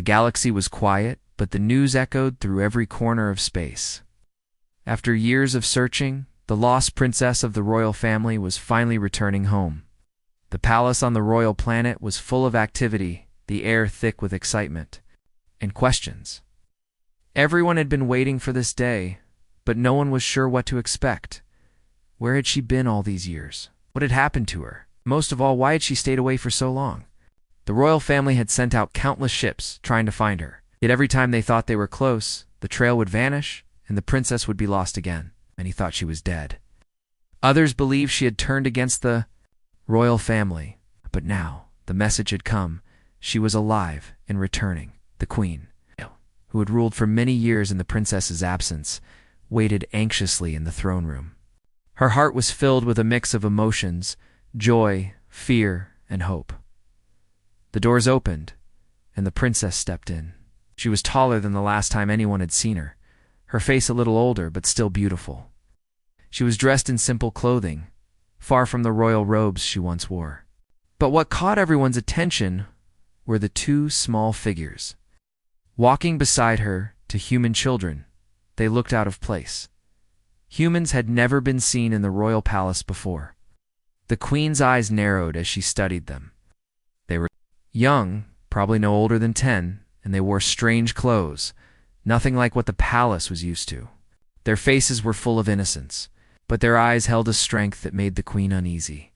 The galaxy was quiet, but the news echoed through every corner of space. After years of searching, the lost princess of the royal family was finally returning home. The palace on the royal planet was full of activity, the air thick with excitement and questions. Everyone had been waiting for this day, but no one was sure what to expect. Where had she been all these years? What had happened to her? Most of all, why had she stayed away for so long? The royal family had sent out countless ships trying to find her. Yet every time they thought they were close, the trail would vanish and the princess would be lost again. Many thought she was dead. Others believed she had turned against the royal family. But now, the message had come. She was alive and returning. The queen, who had ruled for many years in the princess's absence, waited anxiously in the throne room. Her heart was filled with a mix of emotions, joy, fear, and hope. The doors opened, and the princess stepped in. She was taller than the last time anyone had seen her, her face a little older but still beautiful. She was dressed in simple clothing, far from the royal robes she once wore. But what caught everyone's attention were the two small figures. Walking beside her, to human children, they looked out of place. Humans had never been seen in the royal palace before. The queen's eyes narrowed as she studied them. They were young, probably no older than 10, and they wore strange clothes, nothing like what the palace was used to. Their faces were full of innocence, but their eyes held a strength that made the queen uneasy.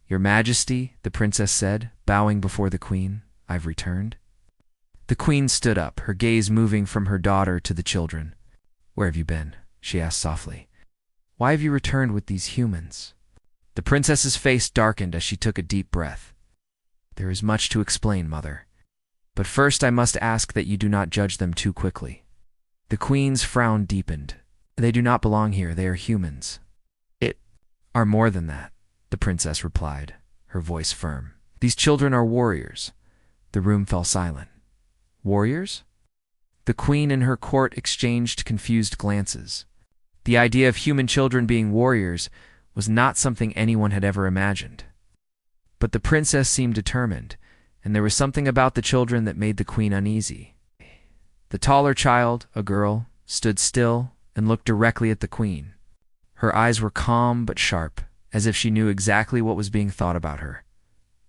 "Your Majesty," the princess said, bowing before the queen, "I've returned." The queen stood up, her gaze moving from her daughter to the children. "Where have you been?" she asked softly. "Why have you returned with these humans?" The princess's face darkened as she took a deep breath. "There is much to explain, mother. But first I must ask that you do not judge them too quickly." The queen's frown deepened. "They do not belong here, they are humans." "It are more than that," the princess replied, her voice firm. "These children are warriors." The room fell silent. Warriors? The queen and her court exchanged confused glances. The idea of human children being warriors was not something anyone had ever imagined. But the princess seemed determined, and there was something about the children that made the queen uneasy. The taller child, a girl, stood still and looked directly at the queen. Her eyes were calm but sharp, as if she knew exactly what was being thought about her.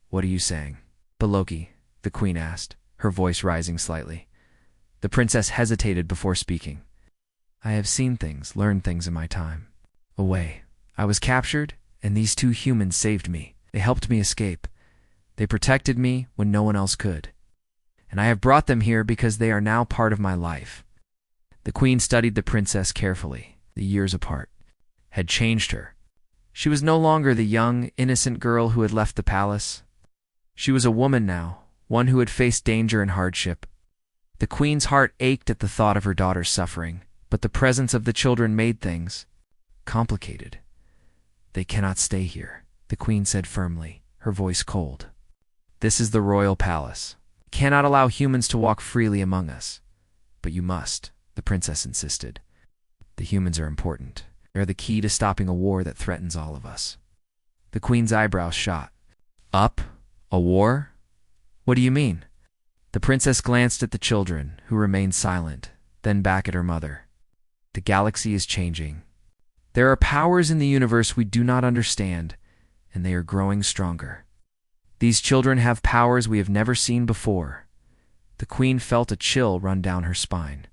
"What are you saying?" "Beloki," the queen asked, her voice rising slightly. The princess hesitated before speaking. "I have seen things, learned things in my time. Away. I was captured, and these two humans saved me. They helped me escape. They protected me when no one else could. And I have brought them here because they are now part of my life." The queen studied the princess carefully. The years apart had changed her. She was no longer the young, innocent girl who had left the palace. She was a woman now, one who had faced danger and hardship. The queen's heart ached at the thought of her daughter's suffering, but the presence of the children made things complicated. "They cannot stay here," the queen said firmly, her voice cold. "This is the royal palace. We cannot allow humans to walk freely among us." "But you must," the princess insisted. "The humans are important. They're the key to stopping a war that threatens all of us." The queen's eyebrows shot up. "A war? What do you mean?" The princess glanced at the children, who remained silent, then back at her mother. "The galaxy is changing. There are powers in the universe we do not understand, and they are growing stronger. These children have powers we have never seen before." The queen felt a chill run down her spine.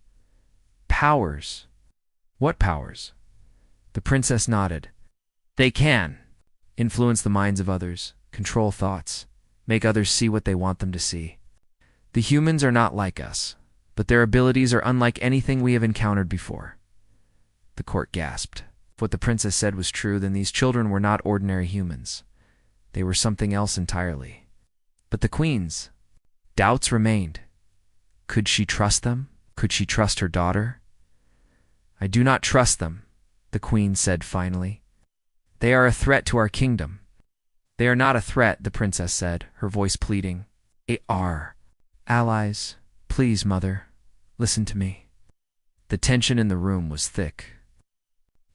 "Powers? What powers?" The princess nodded. "They can influence the minds of others, control thoughts, make others see what they want them to see. The humans are not like us, but their abilities are unlike anything we have encountered before." The court gasped. If what the princess said was true, then these children were not ordinary humans. They were something else entirely. But the queen's doubts remained. Could she trust them? Could she trust her daughter? "I do not trust them," the queen said finally. "They are a threat to our kingdom." "They are not a threat," the princess said, her voice pleading. "They are allies. Please, mother, listen to me." The tension in the room was thick.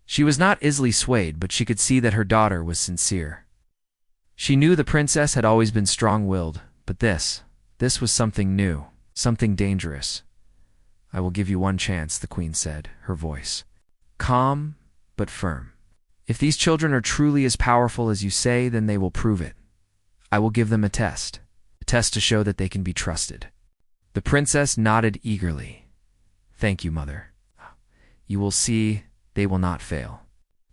She was not easily swayed, but she could see that her daughter was sincere. She knew the princess had always been strong-willed, but this was something new. Something dangerous. I will give you one chance, the queen said, her voice calm but firm. If these children are truly as powerful as you say, then they will prove it. I will give them a test to show that they can be trusted. The princess nodded eagerly. Thank you, mother. You will see they will not fail.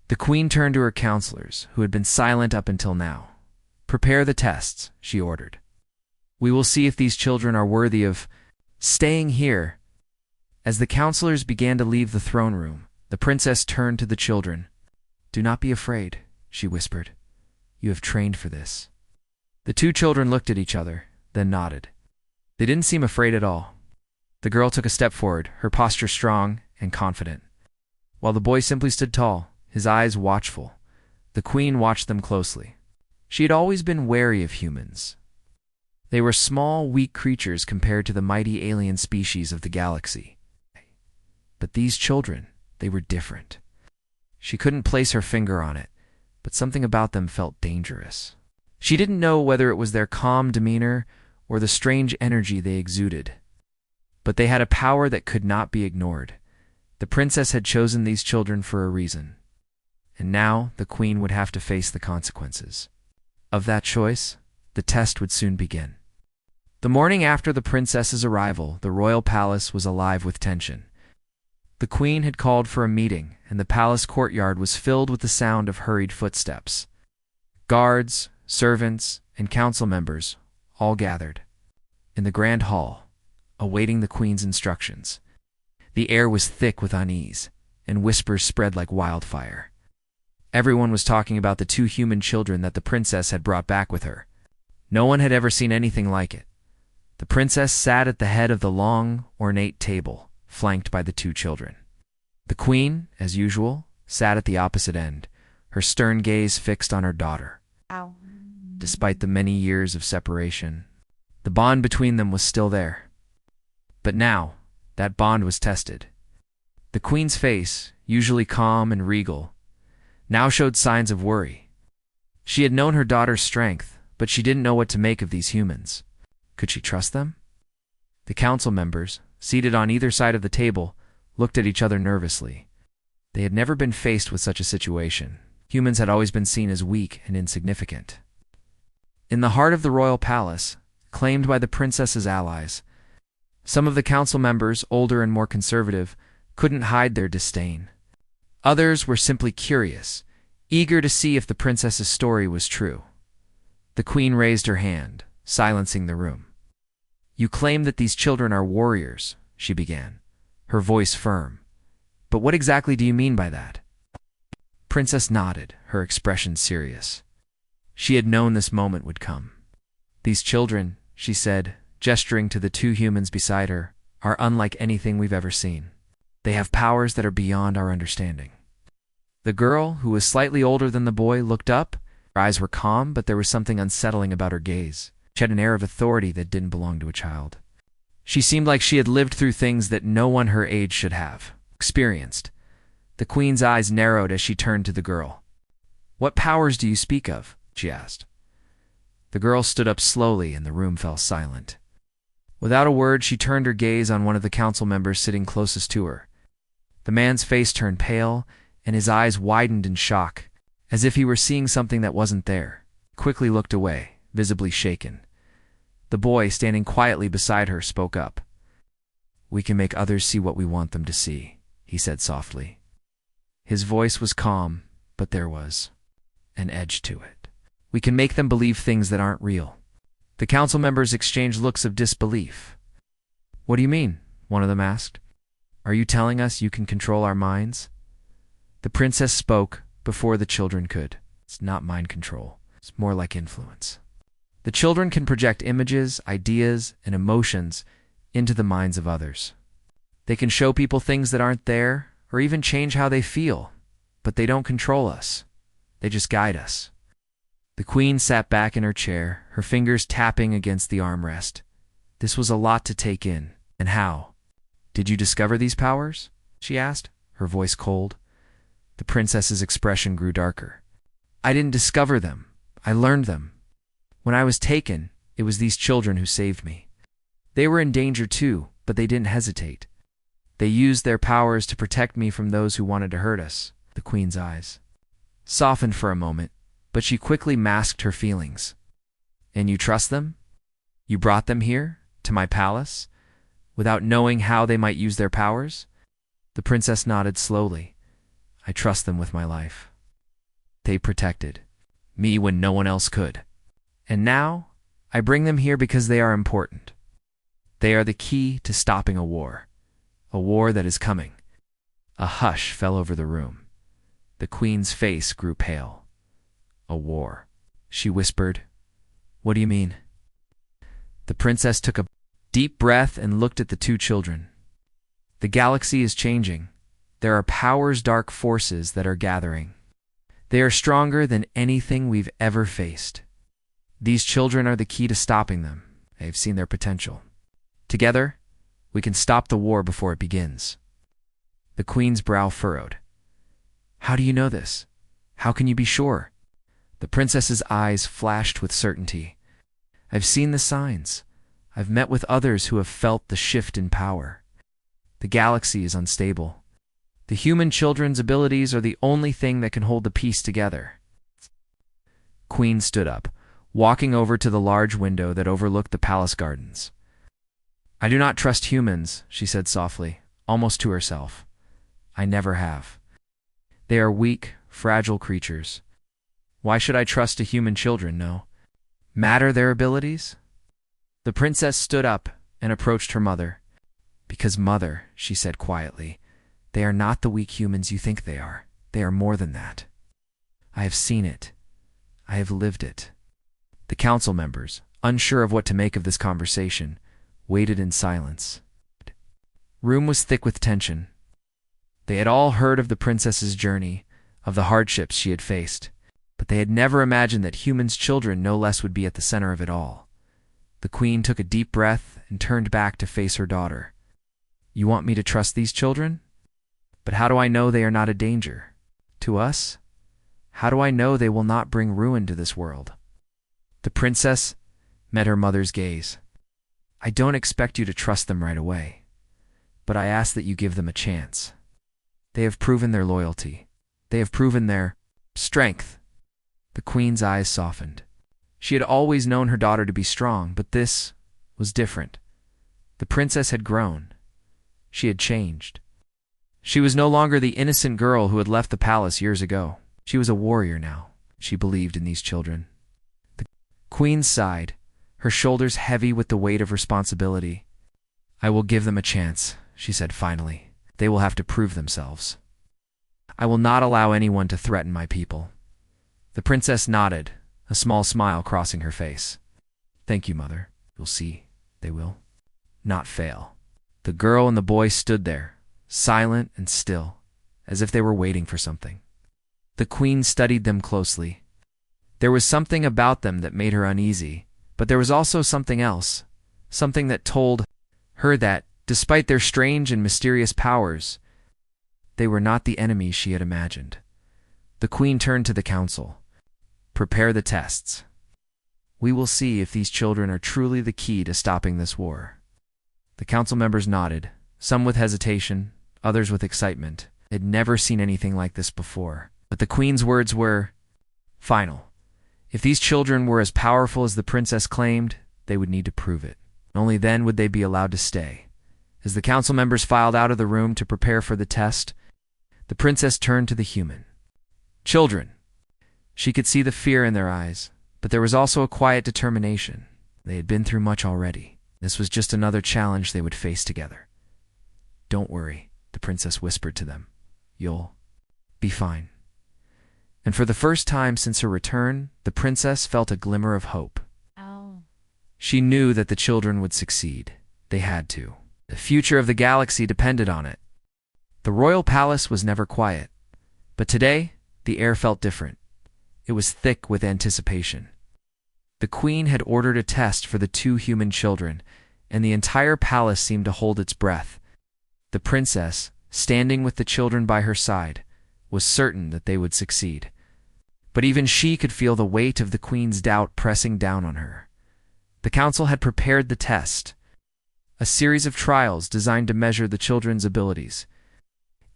The queen turned to her counselors, who had been silent up until now. Prepare the tests, she ordered. We will see if these children are worthy of staying here. As the counselors began to leave the throne room, the princess turned to the children. Do not be afraid, she whispered. You have trained for this. The two children looked at each other, then nodded. They didn't seem afraid at all. The girl took a step forward, her posture strong and confident, while the boy simply stood tall, his eyes watchful. The queen watched them closely. She had always been wary of humans. They were small, weak creatures compared to the mighty alien species of the galaxy. But these children, they were different. She couldn't place her finger on it, but something about them felt dangerous. She didn't know whether it was their calm demeanor or the strange energy they exuded. But they had a power that could not be ignored. The princess had chosen these children for a reason. And now the queen would have to face the consequences of that choice. The test would soon begin. The morning after the princess's arrival, the royal palace was alive with tension. The queen had called for a meeting, and the palace courtyard was filled with the sound of hurried footsteps. Guards, servants, and council members all gathered in the grand hall, awaiting the queen's instructions. The air was thick with unease, and whispers spread like wildfire. Everyone was talking about the two human children that the princess had brought back with her. No one had ever seen anything like it. The princess sat at the head of the long, ornate table, flanked by the two children. The queen, as usual, sat at the opposite end, her stern gaze fixed on her daughter. Ow. Despite the many years of separation, the bond between them was still there. But now, that bond was tested. The queen's face, usually calm and regal, now showed signs of worry. She had known her daughter's strength, but she didn't know what to make of these humans. Could she trust them? The council members, seated on either side of the table, looked at each other nervously. They had never been faced with such a situation. Humans had always been seen as weak and insignificant. In the heart of the royal palace, claimed by the princess's allies, some of the council members, older and more conservative, couldn't hide their disdain. Others were simply curious, eager to see if the princess's story was true. The queen raised her hand, silencing the room. You claim that these children are warriors, she began, her voice firm. But what exactly do you mean by that? Princess nodded, her expression serious. She had known this moment would come. These children, she said, gesturing to the two humans beside her, are unlike anything we've ever seen. They have powers that are beyond our understanding. The girl, who was slightly older than the boy, looked up. Her eyes were calm, but there was something unsettling about her gaze. She had an air of authority that didn't belong to a child. She seemed like she had lived through things that no one her age should have experienced. The queen's eyes narrowed as she turned to the girl. What powers do you speak of? She asked. The girl stood up slowly, and the room fell silent. Without a word, she turned her gaze on one of the council members sitting closest to her. The man's face turned pale, and his eyes widened in shock, as if he were seeing something that wasn't there. He quickly looked away, visibly shaken. The boy, standing quietly beside her, spoke up. We can make others see what we want them to see, he said softly. His voice was calm, but there was an edge to it. We can make them believe things that aren't real. The council members exchanged looks of disbelief. What do you mean? One of them asked. Are you telling us you can control our minds? The princess spoke before the children could. It's not mind control. It's more like influence. The children can project images, ideas, and emotions into the minds of others. They can show people things that aren't there, or even change how they feel, but they don't control us. They just guide us. The queen sat back in her chair, her fingers tapping against the armrest. This was a lot to take in. And how? Did you discover these powers? She asked, her voice cold. The princess's expression grew darker. I didn't discover them. I learned them. When I was taken, it was these children who saved me. They were in danger too, but they didn't hesitate. They used their powers to protect me from those who wanted to hurt us. The queen's eyes softened for a moment, but she quickly masked her feelings. And you trust them? You brought them here, to my palace, without knowing how they might use their powers? The princess nodded slowly. I trust them with my life. They protected me when no one else could. And now, I bring them here because they are important. They are the key to stopping a war that is coming. A hush fell over the room. The queen's face grew pale. A war, she whispered. What do you mean? The princess took a deep breath and looked at the two children. The galaxy is changing. There are powers, dark forces that are gathering. They are stronger than anything we've ever faced. These children are the key to stopping them. They've seen their potential. Together, we can stop the war before it begins. The queen's brow furrowed. How do you know this? How can you be sure? The princess's eyes flashed with certainty. I've seen the signs. I've met with others who have felt the shift in power. The galaxy is unstable. The human children's abilities are the only thing that can hold the peace together. Queen stood up, walking over to the large window that overlooked the palace gardens. I do not trust humans, she said softly, almost to herself. I never have. They are weak, fragile creatures. Why should I trust a human children, no? Matter their abilities? The princess stood up and approached her mother. Because, mother, she said quietly, they are not the weak humans you think they are. They are more than that. I have seen it. I have lived it. The council members, unsure of what to make of this conversation, waited in silence. Room was thick with tension. They had all heard of the princess's journey, of the hardships she had faced, but they had never imagined that humans' children no less would be at the center of it all. The queen took a deep breath and turned back to face her daughter. You want me to trust these children? But how do I know they are not a danger? To us? How do I know they will not bring ruin to this world? The princess met her mother's gaze. I don't expect you to trust them right away, but I ask that you give them a chance. They have proven their loyalty. They have proven their strength. The queen's eyes softened. She had always known her daughter to be strong, but this was different. The princess had grown. She had changed. She was no longer the innocent girl who had left the palace years ago. She was a warrior now. She believed in these children. The queen sighed, her shoulders heavy with the weight of responsibility. I will give them a chance, she said finally. They will have to prove themselves. I will not allow anyone to threaten my people. The princess nodded, a small smile crossing her face. Thank you, mother. You'll see. They will not fail. The girl and the boy stood there, silent and still, as if they were waiting for something. The queen studied them closely. There was something about them that made her uneasy, but there was also something else, something that told her that, despite their strange and mysterious powers, they were not the enemy she had imagined. The queen turned to the council. Prepare the tests. We will see if these children are truly the key to stopping this war. The council members nodded, some with hesitation, others with excitement. They had never seen anything like this before. But the queen's words were final. If these children were as powerful as the princess claimed, they would need to prove it. Only then would they be allowed to stay. As the council members filed out of the room to prepare for the test, the princess turned to the human. Children. She could see the fear in their eyes, but there was also a quiet determination. They had been through much already. This was just another challenge they would face together. Don't worry, the princess whispered to them. You'll be fine. And for the first time since her return, the princess felt a glimmer of hope. Oh. She knew that the children would succeed. They had to. The future of the galaxy depended on it. The royal palace was never quiet, but today the air felt different. It was thick with anticipation. The queen had ordered a test for the two human children, and the entire palace seemed to hold its breath. The princess, standing with the children by her side, was certain that they would succeed. But even she could feel the weight of the queen's doubt pressing down on her. The council had prepared the test. a series of trials designed to measure the children's abilities.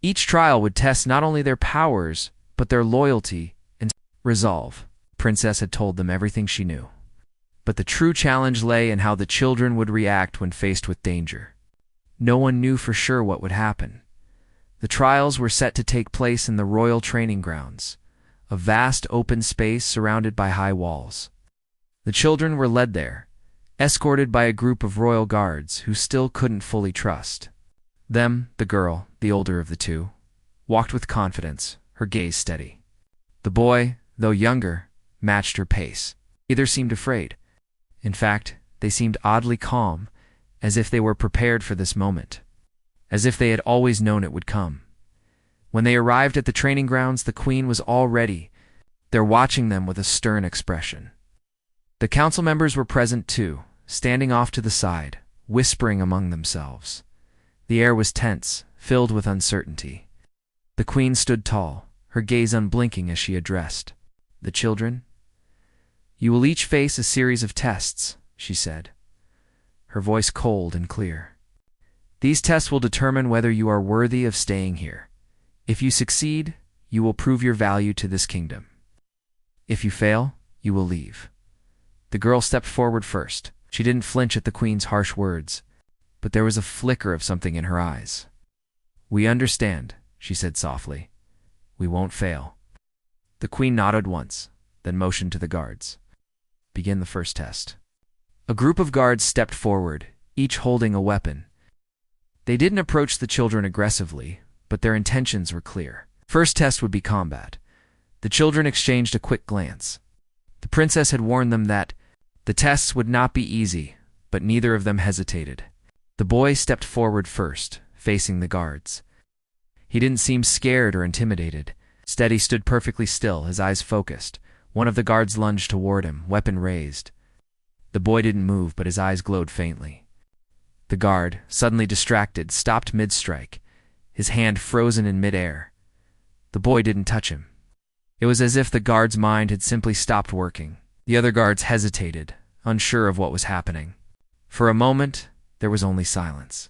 Each trial would test not only their powers, but their loyalty and resolve. The princess had told them everything she knew. But the true challenge lay in how the children would react when faced with danger. No one knew for sure what would happen. The trials were set to take place in the royal training grounds, a vast open space surrounded by high walls. The children were led there, escorted by a group of royal guards who still couldn't fully trust. The girl, the older of the two, walked with confidence, her gaze steady. The boy, though younger, matched her pace. Neither seemed afraid. In fact, they seemed oddly calm, as if they were prepared for this moment, as if they had always known it would come. When they arrived at the training grounds, the queen was all ready, there watching them with a stern expression. The council members were present too, standing off to the side, whispering among themselves. The air was tense, filled with uncertainty. The queen stood tall, her gaze unblinking as she addressed the children. "You will each face a series of tests," she said, her voice cold and clear. "These tests will determine whether you are worthy of staying here. If you succeed, you will prove your value to this kingdom. If you fail, you will leave." The girl stepped forward first. She didn't flinch at the queen's harsh words, but there was a flicker of something in her eyes. "We understand," she said softly. "We won't fail." The queen nodded once, then motioned to the guards. "Begin the first test." A group of guards stepped forward, each holding a weapon. They didn't approach the children aggressively, but their intentions were clear. First test would be combat. The children exchanged a quick glance. The princess had warned them that the tests would not be easy, but neither of them hesitated. The boy stepped forward first, facing the guards. He didn't seem scared or intimidated. Instead, he stood perfectly still, his eyes focused. One of the guards lunged toward him, weapon raised. The boy didn't move, but his eyes glowed faintly. The guard, suddenly distracted, stopped mid-strike, his hand frozen in mid-air. The boy didn't touch him. It was as if the guard's mind had simply stopped working. The other guards hesitated, unsure of what was happening. For a moment, there was only silence.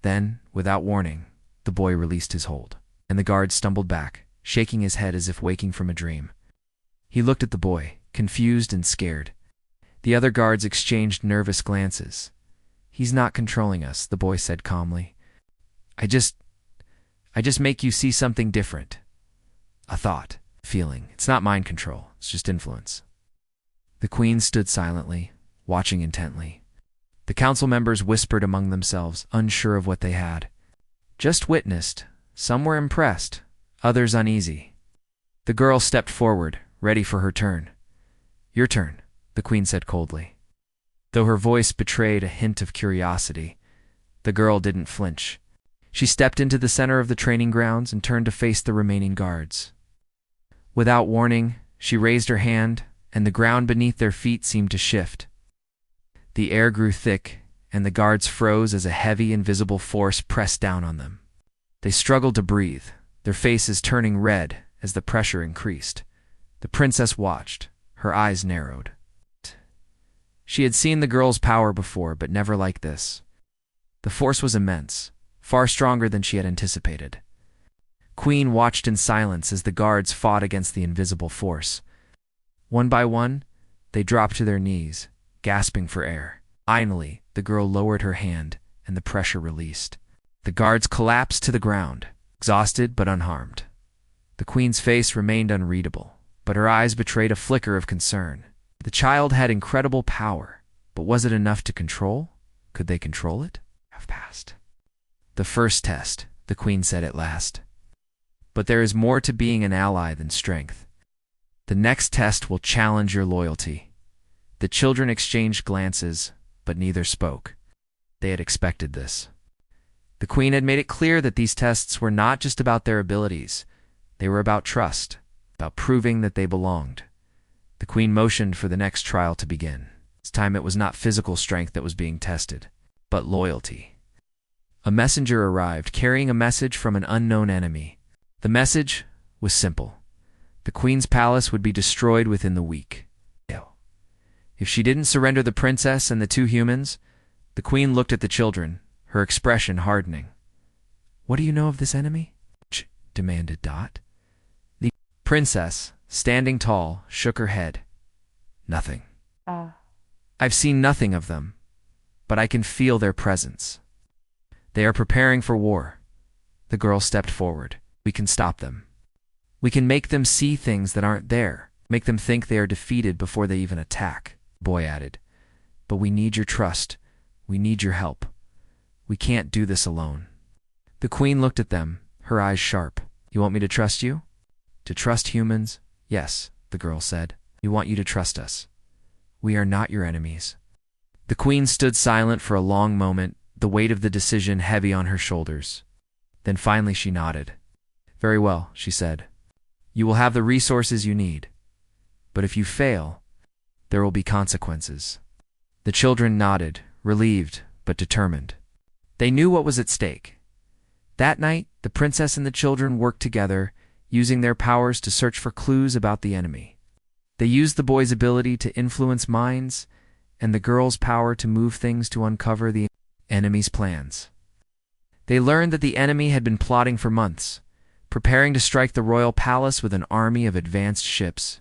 Then, without warning, the boy released his hold, and the guard stumbled back, shaking his head as if waking from a dream. He looked at the boy, confused and scared. The other guards exchanged nervous glances. "He's not controlling us," the boy said calmly. I just make you see something different. A thought, feeling. It's not mind control, it's just influence." The queen stood silently, watching intently. The council members whispered among themselves, unsure of what they had just witnessed. Some were impressed, others uneasy. The girl stepped forward, ready for her turn. "Your turn," the queen said coldly. Though her voice betrayed a hint of curiosity, the girl didn't flinch. She stepped into the center of the training grounds and turned to face the remaining guards. Without warning, she raised her hand, and the ground beneath their feet seemed to shift. The air grew thick, and the guards froze as a heavy, invisible force pressed down on them. They struggled to breathe, their faces turning red as the pressure increased. The princess watched, her eyes narrowed. She had seen the girl's power before, but never like this. The force was immense, far stronger than she had anticipated. Queen watched in silence as the guards fought against the invisible force. One by one, they dropped to their knees, gasping for air. Finally, the girl lowered her hand, and the pressure released. The guards collapsed to the ground, exhausted but unharmed. The queen's face remained unreadable, but her eyes betrayed a flicker of concern. The child had incredible power, but was it enough to control? Could they control it? Have passed. "The first test," the queen said at last. "But there is more to being an ally than strength. The next test will challenge your loyalty." The children exchanged glances, but neither spoke. They had expected this. The queen had made it clear that these tests were not just about their abilities. They were about trust, about proving that they belonged. The queen motioned for the next trial to begin. This time it was not physical strength that was being tested, but loyalty. A messenger arrived, carrying a message from an unknown enemy. The message was simple. The queen's palace would be destroyed within the week. If she didn't surrender the princess and the two humans, The queen looked at the children, her expression hardening. "What do you know of this enemy?" demanded Dot. The princess, standing tall, shook her head. "Nothing. I've seen nothing of them, but I can feel their presence. They are preparing for war." The girl stepped forward. "We can stop them. We can make them see things that aren't there, make them think they are defeated before they even attack," the boy added. "But we need your trust. We need your help. We can't do this alone." The queen looked at them, her eyes sharp. "You want me to trust you?" "To trust humans? Yes," the girl said. "We want you to trust us. We are not your enemies." The queen stood silent for a long moment, the weight of the decision heavy on her shoulders. Then finally she nodded. "Very well," she said. "You will have the resources you need. But if you fail, there will be consequences." The children nodded, relieved but determined. They knew what was at stake. That night, the princess and the children worked together, using their powers to search for clues about the enemy. They used the boy's ability to influence minds and the girl's power to move things to uncover the enemy's plans. They learned that the enemy had been plotting for months, preparing to strike the royal palace with an army of advanced ships.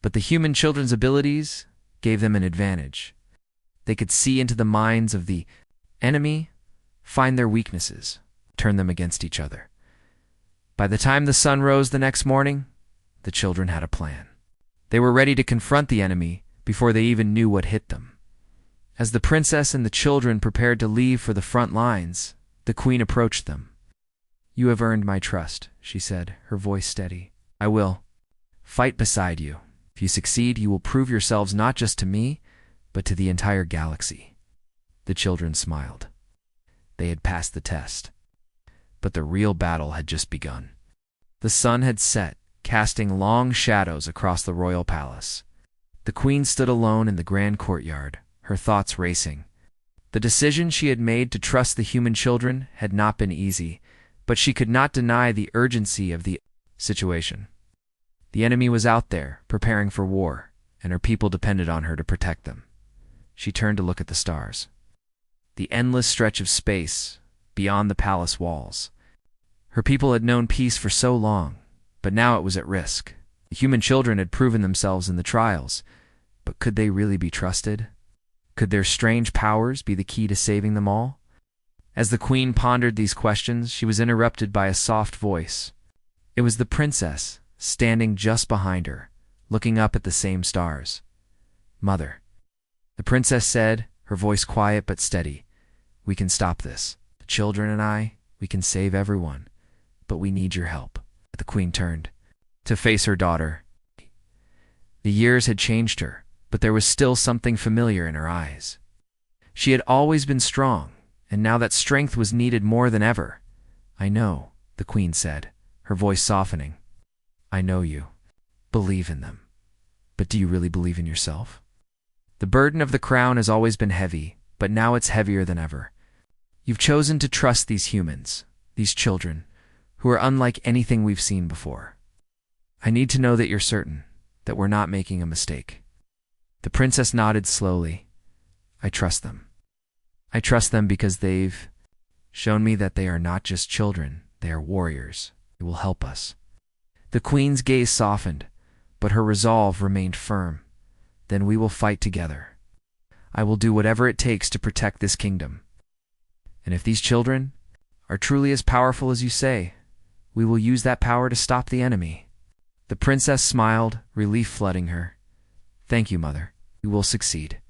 But the human children's abilities gave them an advantage. They could see into the minds of the enemy, find their weaknesses, turn them against each other. By the time the sun rose the next morning, the children had a plan. They were ready to confront the enemy before they even knew what hit them. As the princess and the children prepared to leave for the front lines, the queen approached them. "You have earned my trust," she said, her voice steady. "I will fight beside you. If you succeed, you will prove yourselves not just to me, but to the entire galaxy." The children smiled. They had passed the test. But the real battle had just begun. The sun had set, casting long shadows across the royal palace. The queen stood alone in the grand courtyard, her thoughts racing. The decision she had made to trust the human children had not been easy, but she could not deny the urgency of the situation. The enemy was out there, preparing for war, and her people depended on her to protect them. She turned to look at the stars. The endless stretch of space beyond the palace walls. Her people had known peace for so long, but now it was at risk. The human children had proven themselves in the trials, but could they really be trusted? Could their strange powers be the key to saving them all? As the queen pondered these questions, she was interrupted by a soft voice. It was the princess, standing just behind her, looking up at the same stars. "Mother," the princess said, her voice quiet but steady, "we can stop this. The children and I, we can save everyone, but we need your help." The queen turned to face her daughter. The years had changed her, but there was still something familiar in her eyes. She had always been strong, and now that strength was needed more than ever. "I know," the queen said, her voice softening. "I know you. Believe in them. But do you really believe in yourself? The burden of the crown has always been heavy, but now it's heavier than ever. You've chosen to trust these humans, these children, who are unlike anything we've seen before. I need to know that you're certain, that we're not making a mistake." The princess nodded slowly. "I trust them. I trust them because they've shown me that they are not just children, they are warriors. They will help us." The queen's gaze softened, but her resolve remained firm. "Then we will fight together. I will do whatever it takes to protect this kingdom. And if these children are truly as powerful as you say, we will use that power to stop the enemy." The princess smiled, relief flooding her. "Thank you, mother. We will succeed."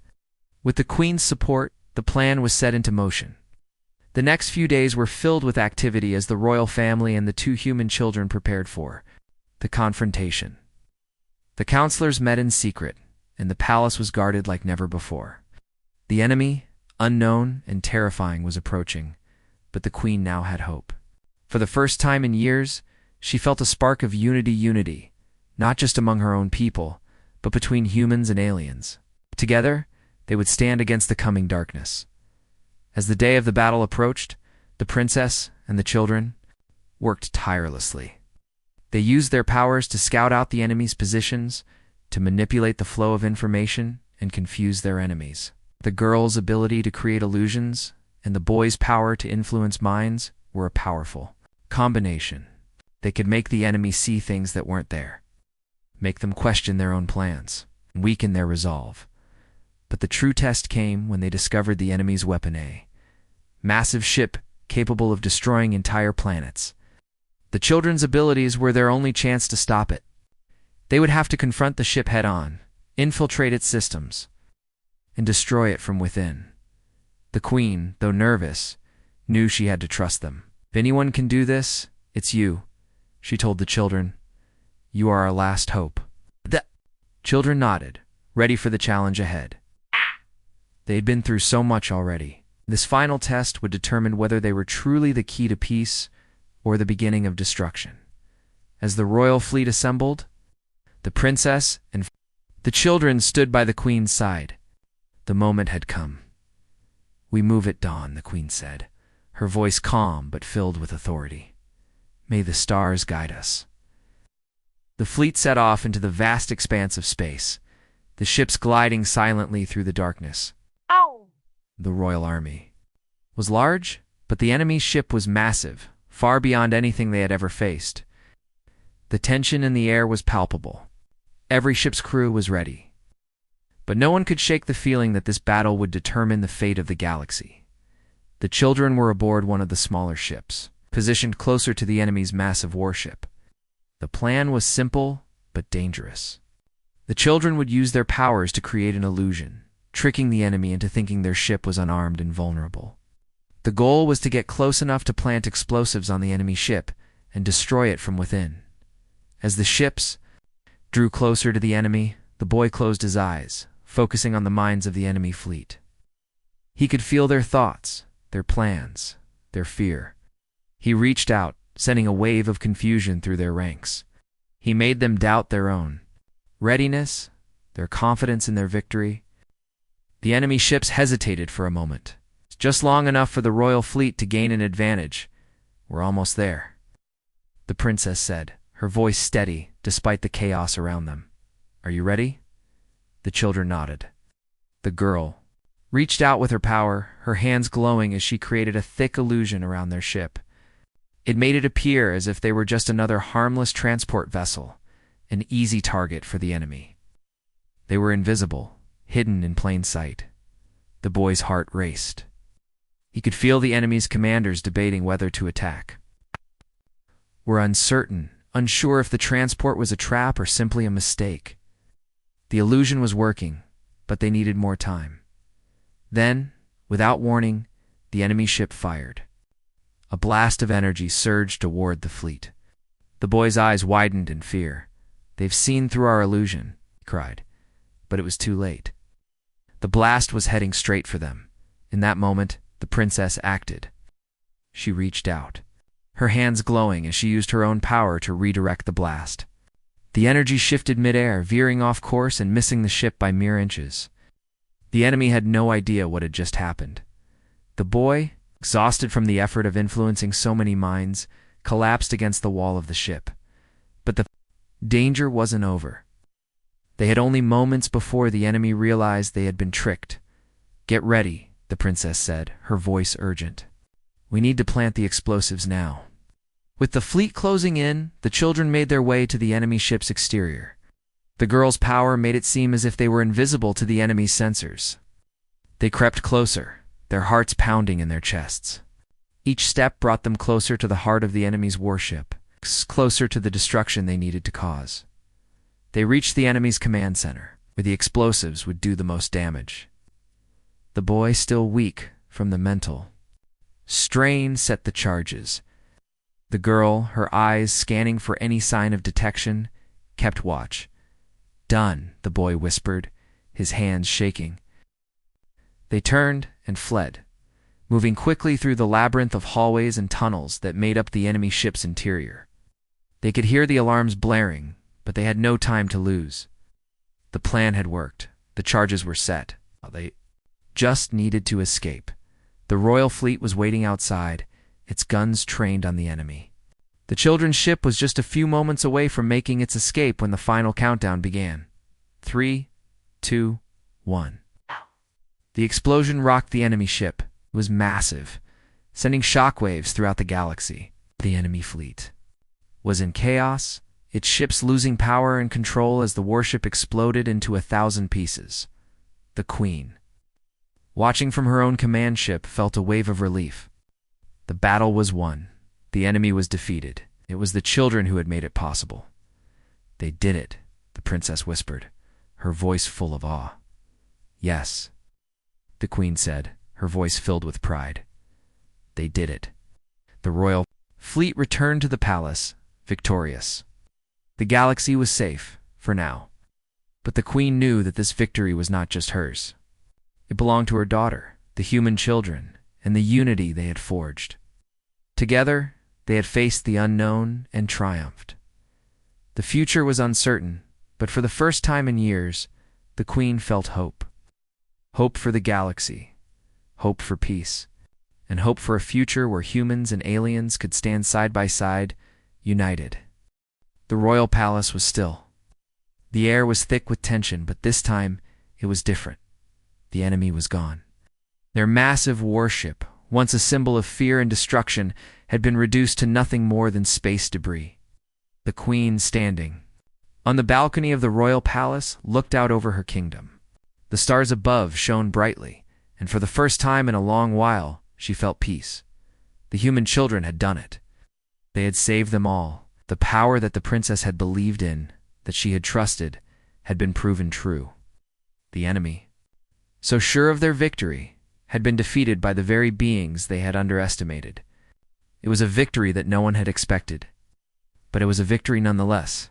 With the queen's support, the plan was set into motion. The next few days were filled with activity as the royal family and the two human children prepared for the confrontation. The counselors met in secret, and the palace was guarded like never before. The enemy, unknown and terrifying, was approaching, but the queen now had hope. For the first time in years, she felt a spark of unity, not just among her own people, but between humans and aliens. Together, they would stand against the coming darkness. As the day of the battle approached, the princess and the children worked tirelessly. They used their powers to scout out the enemy's positions, to manipulate the flow of information, and confuse their enemies. At The girl's ability to create illusions and the boy's power to influence minds were a powerful combination. They could make the enemy see things that weren't there, make them question their own plans, and weaken their resolve. But the true test came when they discovered the enemy's weapon A, massive ship capable of destroying entire planets. The children's abilities were their only chance to stop it. They would have to confront the ship head-on, infiltrate its systems, and destroy it from within. The queen, though nervous, knew she had to trust them. If anyone can do this, it's you, she told the children. You are our last hope. The children nodded, ready for the challenge ahead. They had been through so much already. This final test would determine whether they were truly the key to peace or the beginning of destruction. As the royal fleet assembled, the princess and the children stood by the queen's side. The moment had come. We move at dawn, the queen said, her voice calm but filled with authority. May the stars guide us. The fleet set off into the vast expanse of space, the ships gliding silently through the darkness. The royal army was large, but the enemy's ship was massive, far beyond anything they had ever faced. The tension in the air was palpable. Every ship's crew was ready. But no one could shake the feeling that this battle would determine the fate of the galaxy. The children were aboard one of the smaller ships, positioned closer to the enemy's massive warship. The plan was simple but dangerous. The children would use their powers to create an illusion, tricking the enemy into thinking their ship was unarmed and vulnerable. The goal was to get close enough to plant explosives on the enemy ship and destroy it from within. As the ships drew closer to the enemy, the boy closed his eyes, focusing on the minds of the enemy fleet. He could feel their thoughts, their plans, their fear. He reached out, sending a wave of confusion through their ranks. He made them doubt their own readiness, their confidence in their victory. The enemy ships hesitated for a moment, just long enough for the royal fleet to gain an advantage. We're almost there, the princess said, her voice steady despite the chaos around them. Are you ready? The children nodded. The girl reached out with her power, her hands glowing as she created a thick illusion around their ship. It made it appear as if they were just another harmless transport vessel, an easy target for the enemy. They were invisible, hidden in plain sight. The boy's heart raced. He could feel the enemy's commanders debating whether to attack. Were uncertain, unsure if the transport was a trap or simply a mistake. The illusion was working, but they needed more time. Then, without warning, the enemy ship fired. A blast of energy surged toward the fleet. The boy's eyes widened in fear. They've seen through our illusion, he cried. But it was too late. The blast was heading straight for them. In that moment, the princess acted. She reached out, her hands glowing as she used her own power to redirect the blast. The energy shifted midair, veering off course and missing the ship by mere inches. The enemy had no idea what had just happened. The boy, exhausted from the effort of influencing so many minds, collapsed against the wall of the ship. But the danger wasn't over. They had only moments before the enemy realized they had been tricked. Get ready, the princess said, her voice urgent. We need to plant the explosives now. With the fleet closing in, the children made their way to the enemy ship's exterior. The girl's power made it seem as if they were invisible to the enemy's sensors. They crept closer, their hearts pounding in their chests. Each step brought them closer to the heart of the enemy's warship, closer to the destruction they needed to cause. They reached the enemy's command center, where the explosives would do the most damage. The boy, still weak from the mental strain, set the charges. The girl, her eyes scanning for any sign of detection, kept watch. Done, the boy whispered, his hands shaking. They turned and fled, moving quickly through the labyrinth of hallways and tunnels that made up the enemy ship's interior. They could hear the alarms blaring, but they had no time to lose. The plan had worked. The charges were set. They just needed to escape. The royal fleet was waiting outside, its guns trained on the enemy. The children's ship was just a few moments away from making its escape when the final countdown began. 3, 2, 1. The explosion rocked the enemy ship. It was massive, sending shockwaves throughout the galaxy. The enemy fleet was in chaos, its ships losing power and control as the warship exploded into 1,000 pieces. The Queen, watching from her own command ship, felt a wave of relief. The battle was won. The enemy was defeated. It was the children who had made it possible. They did it, the princess whispered, her voice full of awe. Yes, the Queen said, her voice filled with pride. They did it. The royal fleet returned to the palace, victorious. The galaxy was safe, for now. But the Queen knew that this victory was not just hers. It belonged to her daughter, the human children, and the unity they had forged. Together, they had faced the unknown and triumphed. The future was uncertain, but for the first time in years, the Queen felt hope. Hope for the galaxy, hope for peace, and hope for a future where humans and aliens could stand side by side, united. The royal palace was still. The air was thick with tension, but this time it was different. The enemy was gone. Their massive warship, once a symbol of fear and destruction, had been reduced to nothing more than space debris. The Queen, standing on the balcony of the royal palace, looked out over her kingdom. The stars above shone brightly, and for the first time in a long while, she felt peace. The human children had done it. They had saved them all. The power that the princess had believed in, that she had trusted, had been proven true. The enemy, so sure of their victory, had been defeated by the very beings they had underestimated. It was a victory that no one had expected, but it was a victory nonetheless.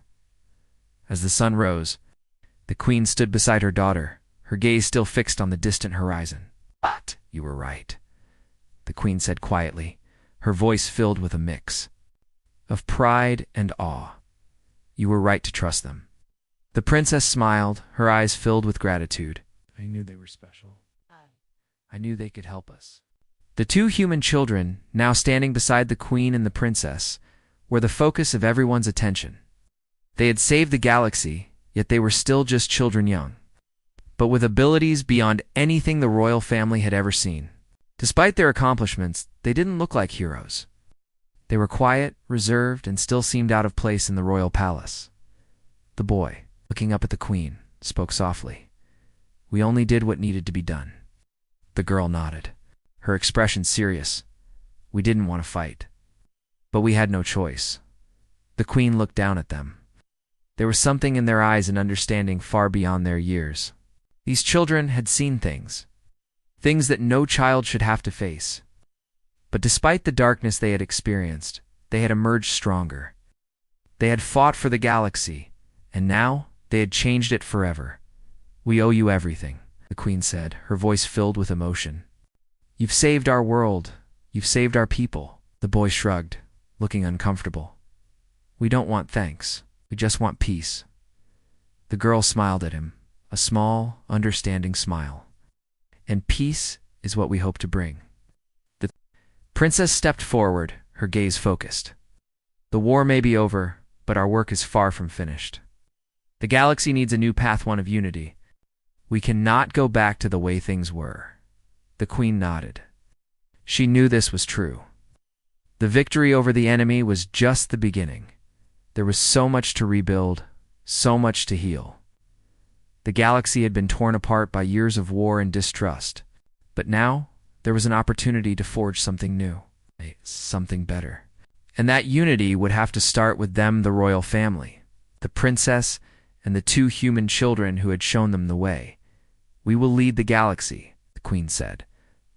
As the sun rose, the Queen stood beside her daughter, her gaze still fixed on the distant horizon. "But you were right," the Queen said quietly, her voice filled with a mix of pride and awe. "You were right to trust them." The princess smiled, her eyes filled with gratitude. "I knew they were special. I knew they could help us." The two human children, now standing beside the Queen and the princess, were the focus of everyone's attention. They had saved the galaxy, yet they were still just children young, but with abilities beyond anything the royal family had ever seen. Despite their accomplishments, they didn't look like heroes. They were quiet, reserved, and still seemed out of place in the royal palace. The boy, looking up at the Queen, spoke softly. "We only did what needed to be done." The girl nodded, her expression serious. "We didn't want to fight, but we had no choice." The Queen looked down at them. There was something in their eyes and understanding far beyond their years. These children had seen things that no child should have to face. But despite the darkness they had experienced, they had emerged stronger. They had fought for the galaxy, and now they had changed it forever. "We owe you everything," the Queen said, her voice filled with emotion. "You've saved our world. You've saved our people." The boy shrugged, looking uncomfortable. "We don't want thanks. We just want peace." The girl smiled at him, a small, understanding smile. "And peace is what we hope to bring." The princess stepped forward, her gaze focused. "The war may be over, but our work is far from finished. The galaxy needs a new path, one of unity. We cannot go back to the way things were." The Queen nodded. She knew this was true. The victory over the enemy was just the beginning. There was so much to rebuild, so much to heal. The galaxy had been torn apart by years of war and distrust, but now there was an opportunity to forge something new, something better. And that unity would have to start with them, the royal family, the princess and the two human children who had shown them the way. "We will lead the galaxy," the Queen said,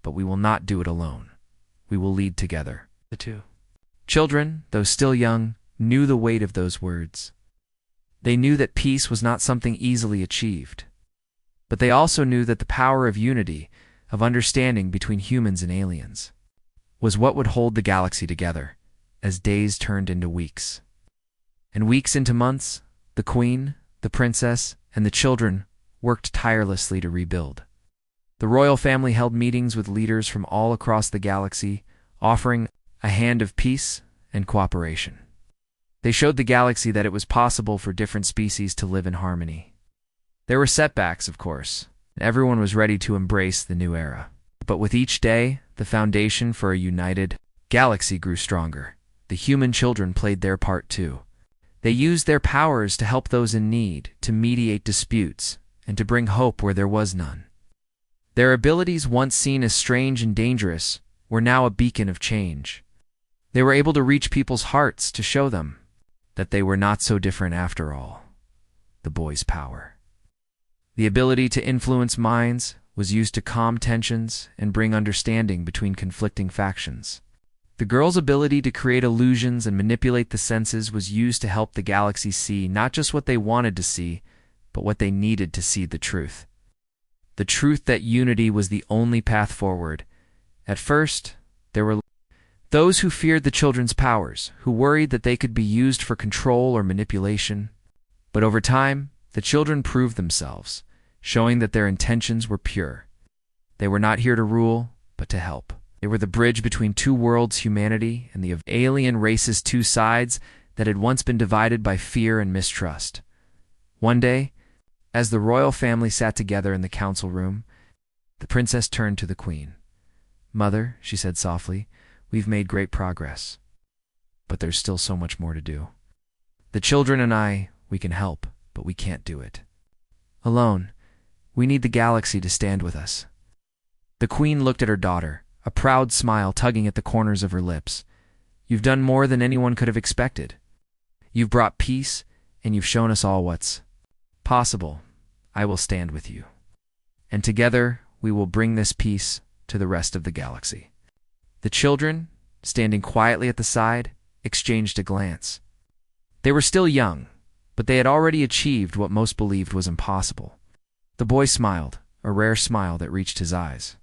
"but we will not do it alone. We will lead together." The two children, though still young, knew the weight of those words. They knew that peace was not something easily achieved, but they also knew that the power of unity, of understanding between humans and aliens, was what would hold the galaxy together as days turned into weeks. And weeks into months, the Queen, the princess, and the children worked tirelessly to rebuild. The royal family held meetings with leaders from all across the galaxy, offering a hand of peace and cooperation. They showed the galaxy that it was possible for different species to live in harmony. There were setbacks, of course, Everyone was ready to embrace the new era. But with each day, the foundation for a united galaxy grew stronger. The human children played their part too. They used their powers to help those in need, to mediate disputes, and to bring hope where there was none. Their abilities, once seen as strange and dangerous, were now a beacon of change. They were able to reach people's hearts to show them that they were not so different after all. The boy's power. The ability to influence minds was used to calm tensions and bring understanding between conflicting factions. The girl's ability to create illusions and manipulate the senses was used to help the galaxy see not just what they wanted to see, but what they needed to see: the truth. The truth that unity was the only path forward. At first, there were those who feared the children's powers, who worried that they could be used for control or manipulation. But over time, the children proved themselves, showing that their intentions were pure. They were not here to rule, but to help. They were the bridge between two worlds, humanity and the alien races, two sides that had once been divided by fear and mistrust. One day, as the royal family sat together in the council room, the princess turned to the queen. "Mother," she said softly, "we've made great progress. But there's still so much more to do. The children and I, we can help, but we can't do it alone. We need the galaxy to stand with us." The queen looked at her daughter, a proud smile tugging at the corners of her lips. "You've done more than anyone could have expected. You've brought peace, and you've shown us all what's possible. I will stand with you. And together, we will bring this peace to the rest of the galaxy." The children, standing quietly at the side, exchanged a glance. They were still young, but they had already achieved what most believed was impossible. The boy smiled, a rare smile that reached his eyes.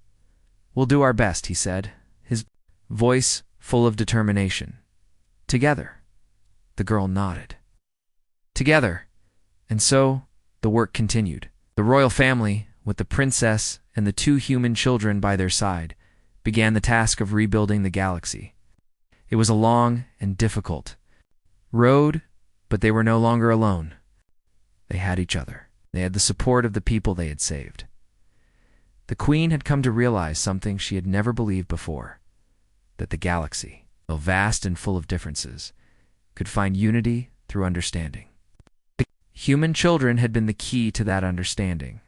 "We'll do our best," he said, his voice full of determination. "Together." The girl nodded. "Together." And so, the work continued. The royal family, with the princess and the two human children by their side, began the task of rebuilding the galaxy. It was a long and difficult road, but they were no longer alone. They had each other. They had the support of the people they had saved. The queen had come to realize something she had never believed before: that the galaxy, though vast and full of differences, could find unity through understanding. The human children had been the key to that understanding.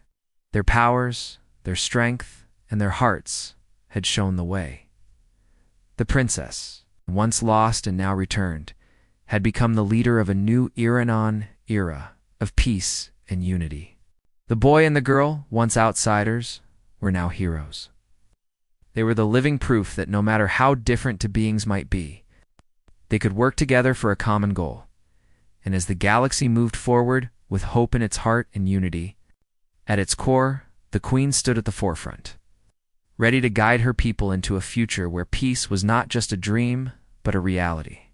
Their powers, their strength, and their hearts had shown the way. The princess, once lost and now returned, had become the leader of a new Iranon era of peace and unity. The boy and the girl, once outsiders, were now heroes. They were the living proof that no matter how different two beings might be, they could work together for a common goal. And as the galaxy moved forward with hope in its heart and unity, at its core, the queen stood at the forefront, ready to guide her people into a future where peace was not just a dream, but a reality.